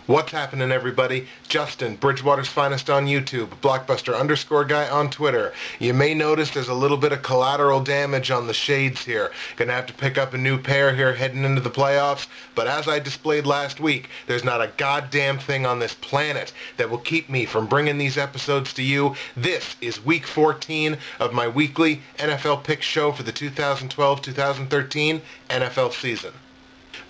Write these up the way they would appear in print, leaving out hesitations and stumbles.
What's happening, everybody? Justin, Bridgewater's Finest on YouTube, Blockbuster_guy on Twitter. You may notice there's a little bit of collateral damage on the shades here. Gonna have to pick up a new pair here heading into the playoffs, but as I displayed last week, there's not a goddamn thing on this planet that will keep me from bringing these episodes to you. This is week 14 of my weekly NFL pick show for the 2012-2013 NFL season.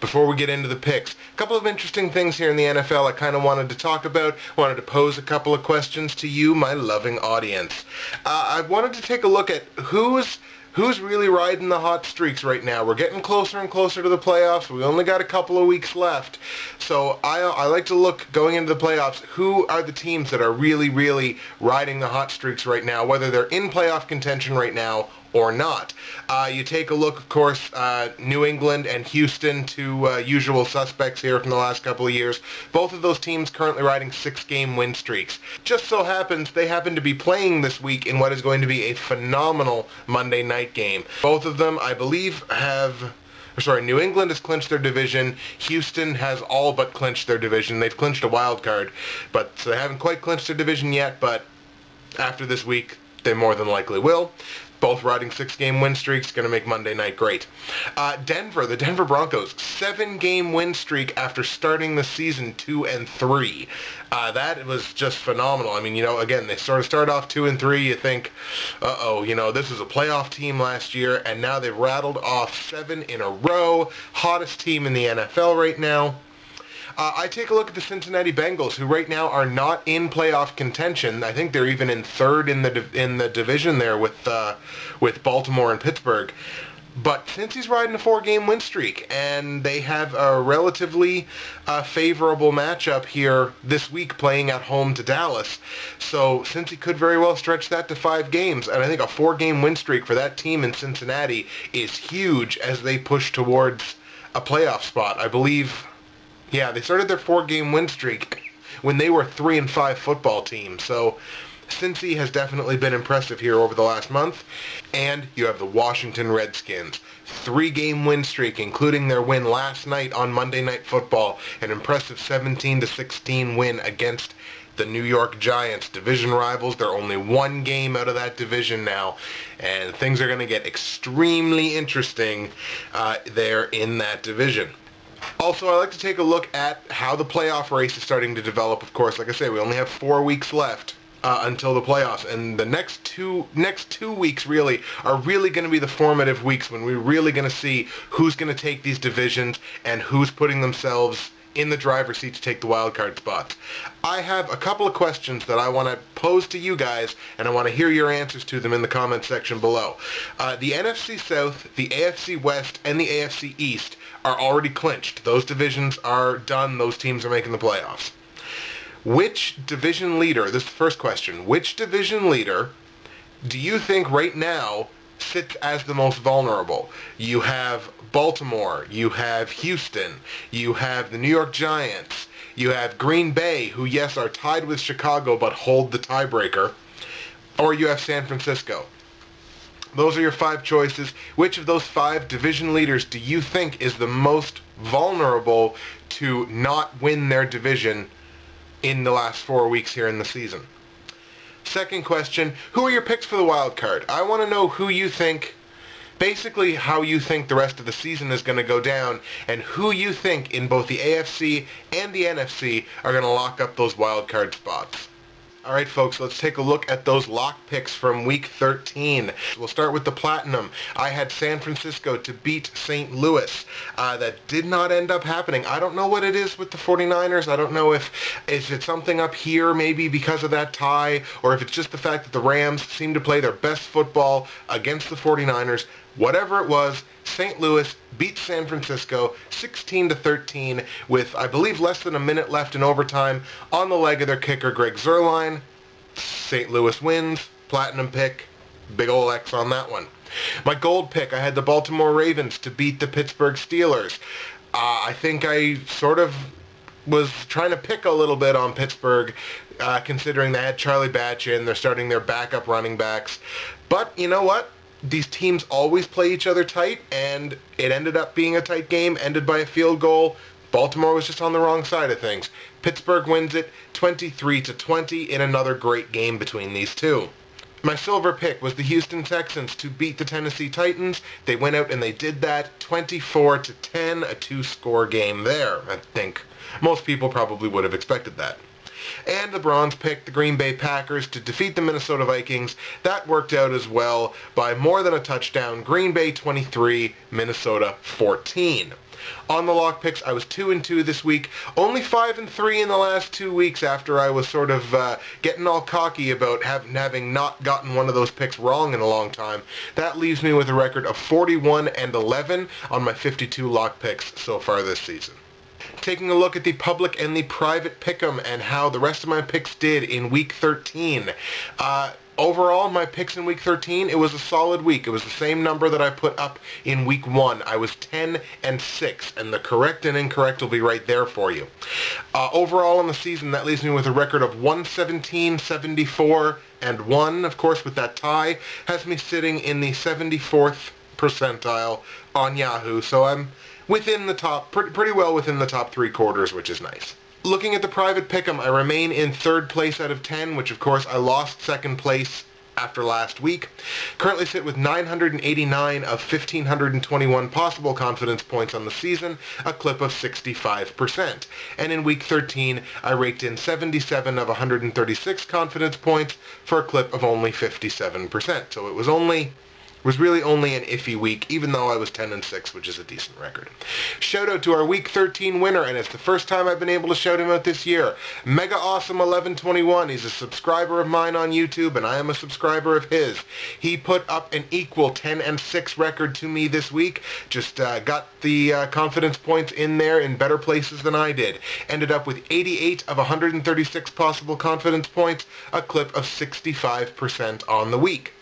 Before we get into the picks, a couple of interesting things here in the NFL I kind of wanted to talk about. Wanted to pose a couple of questions to you, my loving audience. I wanted to take a look at who's really riding the hot streaks right now. We're getting closer and closer to the playoffs. We only got a couple of weeks left. So I like to look, going into the playoffs, who are the teams that are really, really riding the hot streaks right now, whether they're in playoff contention right now or not. You take a look, of course, New England and Houston, two usual suspects here from the last couple of years. Both of those teams currently riding 6-game win streaks. Just so happens they happen to be playing this week in what is going to be a phenomenal Monday night game. Both of them, I believe, New England has clinched their division. Houston has all but clinched their division. They've clinched a wild card, but so they haven't quite clinched their division yet, but after this week, they more than likely will. Both riding 6-game win streaks, going to make Monday night great. The Denver Broncos, 7-game win streak after starting the season 2-3. That was just phenomenal. I mean, again, they sort of start off 2-3. You think, this was a playoff team last year, and now they've rattled off 7 in a row. Hottest team in the NFL right now. I take a look at the Cincinnati Bengals, who right now are not in playoff contention. I think they're even in third in the division there with Baltimore and Pittsburgh. But since he's riding a 4-game win streak, and they have a relatively favorable matchup here this week playing at home to Dallas, so since he could very well stretch that to 5 games, and I think a 4-game win streak for that team in Cincinnati is huge as they push towards a playoff spot. I believe... Yeah, they started their 4-game win streak when they were 3-5 football team. So Cincy has definitely been impressive here over the last month. And you have the Washington Redskins. 3-game win streak, including their win last night on Monday Night Football. An impressive 17-16 win against the New York Giants, division rivals. They're only 1 game out of that division now, and things are going to get extremely interesting there in that division. Also, I like to take a look at how the playoff race is starting to develop. Of course, like I say, we only have 4 weeks left until the playoffs, and the next two weeks really are really going to be the formative weeks when we're really going to see who's going to take these divisions and who's putting themselves in the driver's seat to take the wild card spots. I have a couple of questions that I want to pose to you guys, and I want to hear your answers to them in the comment section below. The NFC South, the AFC West, and the AFC East are already clinched. Those divisions are done. Those teams are making the playoffs. Which division leader, this is the first question, which division leader do you think right now sits as the most vulnerable? You have Baltimore, you have Houston, you have the New York Giants, you have Green Bay, who, yes, are tied with Chicago but hold the tiebreaker, or you have San Francisco. Those are your 5 choices. Which of those 5 division leaders do you think is the most vulnerable to not win their division in the last 4 weeks here in the season? Second question, who are your picks for the wild card? I want to know who you think, basically how you think the rest of the season is going to go down, and who you think in both the AFC and the NFC are going to lock up those wild card spots. All right, folks, let's take a look at those lock picks from Week 13. We'll start with the Platinum. I had San Francisco to beat St. Louis. That did not end up happening. I don't know what it is with the 49ers. I don't know if it's something up here maybe because of that tie, or if it's just the fact that the Rams seem to play their best football against the 49ers. Whatever it was, St. Louis beat San Francisco 16-13 with, I believe, less than a minute left in overtime on the leg of their kicker, Greg Zuerlein. St. Louis wins. Platinum pick. Big ol' X on that one. My gold pick, I had the Baltimore Ravens to beat the Pittsburgh Steelers. I think I sort of was trying to pick a little bit on Pittsburgh, considering they had Charlie Batch in. They're starting their backup running backs. But you know what? These teams always play each other tight, and it ended up being a tight game, ended by a field goal. Baltimore was just on the wrong side of things. Pittsburgh wins it 23-20 in another great game between these two. My silver pick was the Houston Texans to beat the Tennessee Titans. They went out and they did that 24-10, a two-score game there. I think most people probably would have expected that. And the bronze pick, the Green Bay Packers, to defeat the Minnesota Vikings. That worked out as well by more than a touchdown. Green Bay 23, Minnesota 14. On the lock picks, I was 2-2 this week, only 5-3 in the last 2 weeks after I was sort of getting all cocky about having not gotten one of those picks wrong in a long time. That leaves me with a record of 41-11 on my 52 lock picks so far this season. Taking a look at the public and the private pick'em and how the rest of my picks did in week 13. Overall, my picks in week 13, it was a solid week. It was the same number that I put up in week 1. I was 10-6, and the correct and incorrect will be right there for you. Overall on the season, that leaves me with a record of 117, 74, and 1. Of course, with that tie, has me sitting in the 74th percentile on Yahoo, so I'm within the top, pretty well within the top 3 quarters, which is nice. Looking at the private pick'em, I remain in 3rd place out of 10, which of course I lost 2nd place after last week. Currently sit with 989 of 1,521 possible confidence points on the season, a clip of 65%. And in week 13, I raked in 77 of 136 confidence points for a clip of only 57%. So it was really only an iffy week, even though I was 10-6, which is a decent record. Shout out to our Week 13 winner, and it's the first time I've been able to shout him out this year. Mega Awesome 1121. He's a subscriber of mine on YouTube, and I am a subscriber of his. He put up an equal 10-6 record to me this week. Just got the confidence points in there in better places than I did. Ended up with 88 of 136 possible confidence points, a clip of 65% on the week.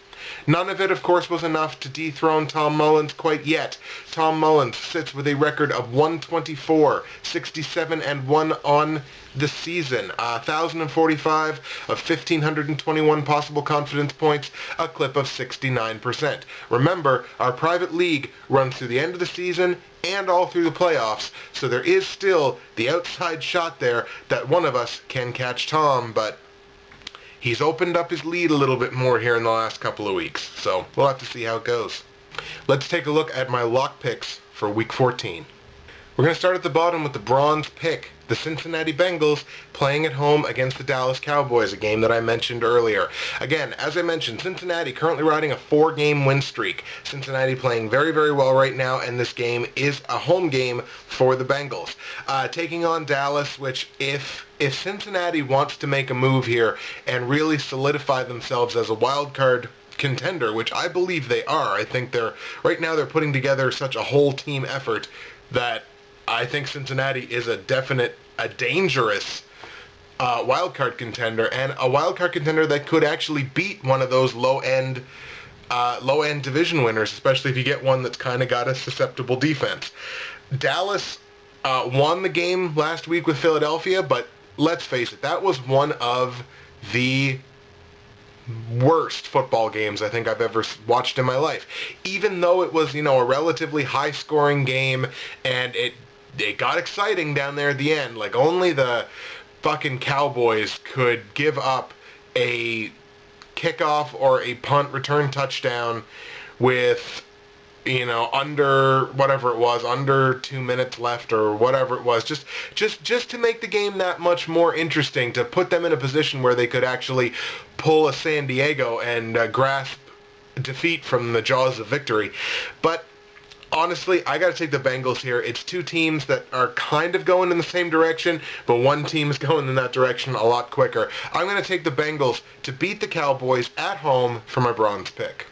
None of it, of course, was enough to dethrone Tom Mullins quite yet. Tom Mullins sits with a record of 124, 67, and 1 on the season. 1,045 of 1,521 possible confidence points, a clip of 69%. Remember, our private league runs through the end of the season and all through the playoffs, so there is still the outside shot there that one of us can catch Tom, but he's opened up his lead a little bit more here in the last couple of weeks, so we'll have to see how it goes. Let's take a look at my lock picks for Week 14. We're going to start at the bottom with the bronze pick, the Cincinnati Bengals playing at home against the Dallas Cowboys, a game that I mentioned earlier. Again, as I mentioned, Cincinnati currently riding a 4-game win streak. Cincinnati playing very, very well right now, and this game is a home game for the Bengals. Taking on Dallas, which if Cincinnati wants to make a move here and really solidify themselves as a wild card contender, which I believe they are, I think right now they're putting together such a whole team effort that I think Cincinnati is a dangerous wildcard contender, and a wildcard contender that could actually beat one of those low-end division winners, especially if you get one that's kind of got a susceptible defense. Dallas won the game last week with Philadelphia, but let's face it, that was one of the worst football games I think I've ever watched in my life. Even though it was, a relatively high-scoring game, and it got exciting down there at the end. Like, only the fucking Cowboys could give up a kickoff or a punt return touchdown with, under whatever it was, under 2 minutes left or whatever it was, just to make the game that much more interesting, to put them in a position where they could actually pull a San Diego and grasp defeat from the jaws of victory. But honestly, I got to take the Bengals here. It's two teams that are kind of going in the same direction, but one team is going in that direction a lot quicker. I'm going to take the Bengals to beat the Cowboys at home for my bronze pick.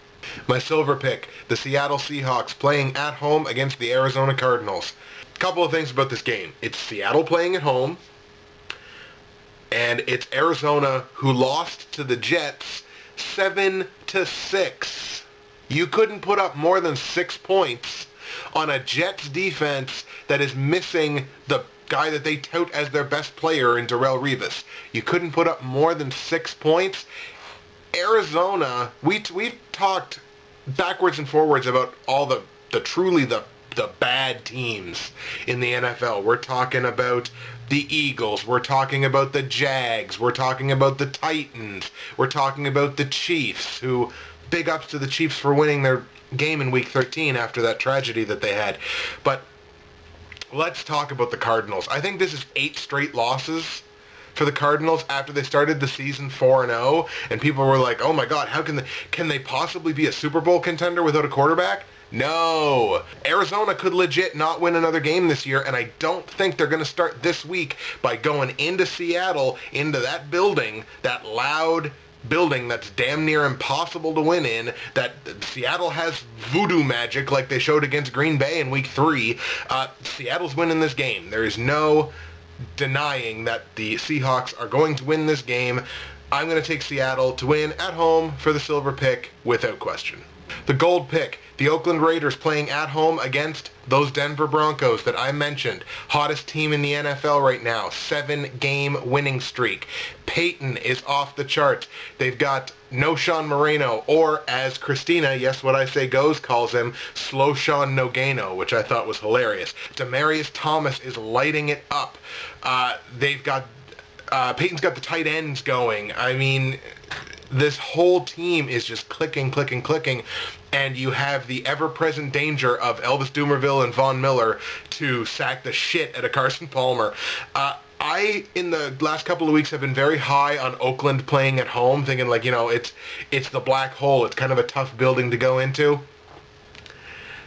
My silver pick, the Seattle Seahawks playing at home against the Arizona Cardinals. A couple of things about this game. It's Seattle playing at home, and it's Arizona who lost to the Jets 7-6. You couldn't put up more than 6 points on a Jets defense that is missing the guy that they tout as their best player in Darrelle Revis. You couldn't put up more than 6 points. Arizona, we've talked backwards and forwards about all the the bad teams in the NFL. We're talking about the Eagles. We're talking about the Jags. We're talking about the Titans. We're talking about the Chiefs, who, big ups to the Chiefs for winning their game in Week 13 after that tragedy that they had. But let's talk about the Cardinals. I think this is 8 straight losses for the Cardinals after they started the season 4-0, and people were like, oh my god, how can they possibly be a Super Bowl contender without a quarterback? No. Arizona could legit not win another game this year, and I don't think they're going to start this week by going into Seattle, into that building, that loud building that's damn near impossible to win in, that Seattle has voodoo magic like they showed against Green Bay in Week 3. Seattle's winning this game. There is no denying that the Seahawks are going to win this game. I'm going to take Seattle to win at home for the silver pick without question. The gold pick, the Oakland Raiders playing at home against those Denver Broncos that I mentioned. Hottest team in the NFL right now. 7-game winning streak. Peyton is off the charts. They've got no Sean Moreno, or as Christina, yes, what I say goes, calls him, Slow Sean Nogano, which I thought was hilarious. Demarius Thomas is lighting it up. They've got, Peyton's got the tight ends going. I mean, this whole team is just clicking, and you have the ever-present danger of Elvis Dumervil and Von Miller to sack the shit out of Carson Palmer. I, in the last couple of weeks, have been very high on Oakland playing at home, thinking like, you know, it's the black hole. It's kind of a tough building to go into.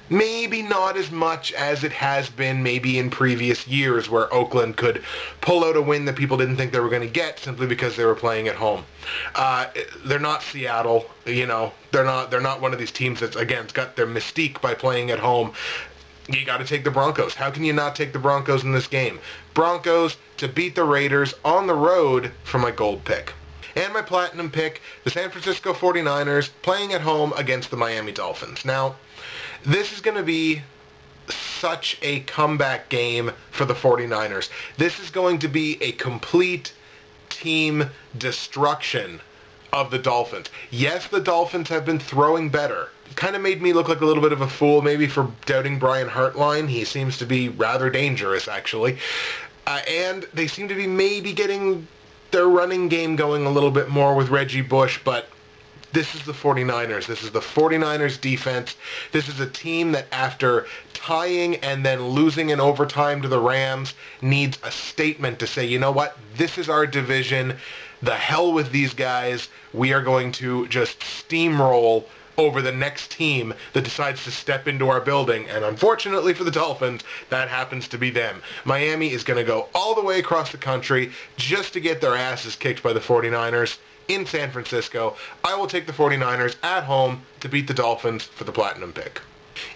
Maybe not as much as it has been maybe in previous years where Oakland could pull out a win that people didn't think they were going to get simply because they were playing at home. They're not Seattle, you know. They're not one of these teams that's, again, it's got their mystique by playing at home. You got to take the Broncos. How can you not take the Broncos in this game? Broncos to beat the Raiders on the road for my gold pick. And my platinum pick, the San Francisco 49ers playing at home against the Miami Dolphins. Now, this is going to be such a comeback game for the 49ers. This is going to be a complete team destruction of the Dolphins. Yes, the Dolphins have been throwing better. Kind of made me look like a little bit of a fool maybe for doubting Brian Hartline. He seems to be rather dangerous, actually. And they seem to be maybe getting their running game going a little bit more with Reggie Bush, but this is the 49ers. This is the 49ers defense. This is a team that after tying and then losing in overtime to the Rams needs a statement to say, you know what, this is our division. The hell with these guys. We are going to just steamroll over the next team that decides to step into our building. And unfortunately for the Dolphins, that happens to be them. Miami is going to go all the way across the country just to get their asses kicked by the 49ers in San Francisco. I will take the 49ers at home to beat the Dolphins for the platinum pick.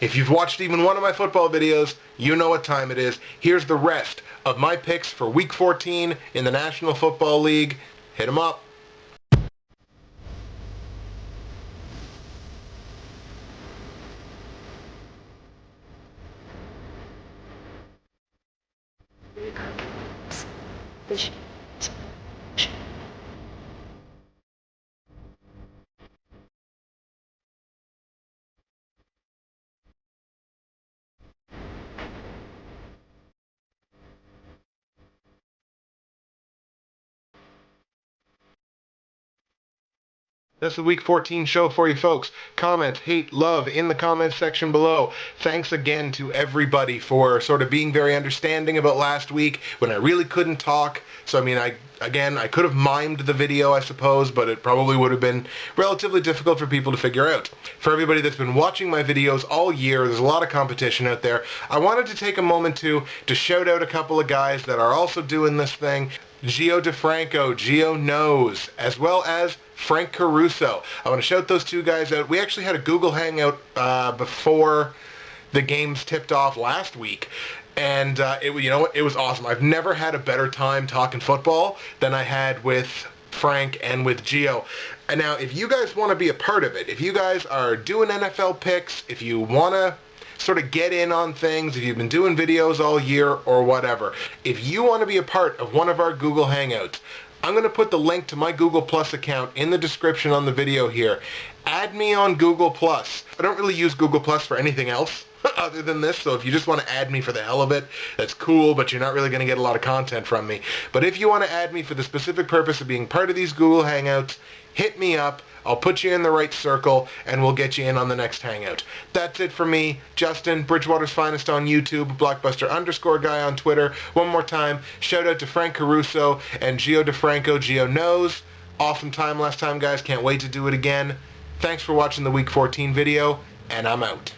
If you've watched even one of my football videos, you know what time it is. Here's the rest of my picks for Week 14 in the National Football League. Hit 'em up. That's the Week 14 show for you folks. Comment, hate, love in the comments section below. Thanks again to everybody for sort of being very understanding about last week when I really couldn't talk. So, I mean, I could have mimed the video, I suppose, but it probably would have been relatively difficult for people to figure out. For everybody that's been watching my videos all year, there's a lot of competition out there. I wanted to take a moment to shout out a couple of guys that are also doing this thing. Gio DeFranco, Gio Knows, as well as Frank Caruso. I want to shout those two guys out. We actually had a Google Hangout before the games tipped off last week. And it was awesome. I've never had a better time talking football than I had with Frank and with Gio. And now, if you guys want to be a part of it, if you guys are doing NFL picks, if you want to sort of get in on things, if you've been doing videos all year or whatever, if you want to be a part of one of our Google Hangouts, I'm going to put the link to my Google Plus account in the description on the video here. Add me on Google Plus. I don't really use Google Plus for anything else. other than this, so if you just want to add me for the hell of it, that's cool, but you're not really going to get a lot of content from me. But if you want to add me for the specific purpose of being part of these Google Hangouts, hit me up. I'll put you in the right circle, and we'll get you in on the next Hangout. That's it for me, Justin, Bridgewater's Finest on YouTube, Blockbuster_guy on Twitter. One more time, shout out to Frank Caruso and Gio DeFranco. Gio knows. Awesome time last time, guys. Can't wait to do it again. Thanks for watching the Week 14 video, and I'm out.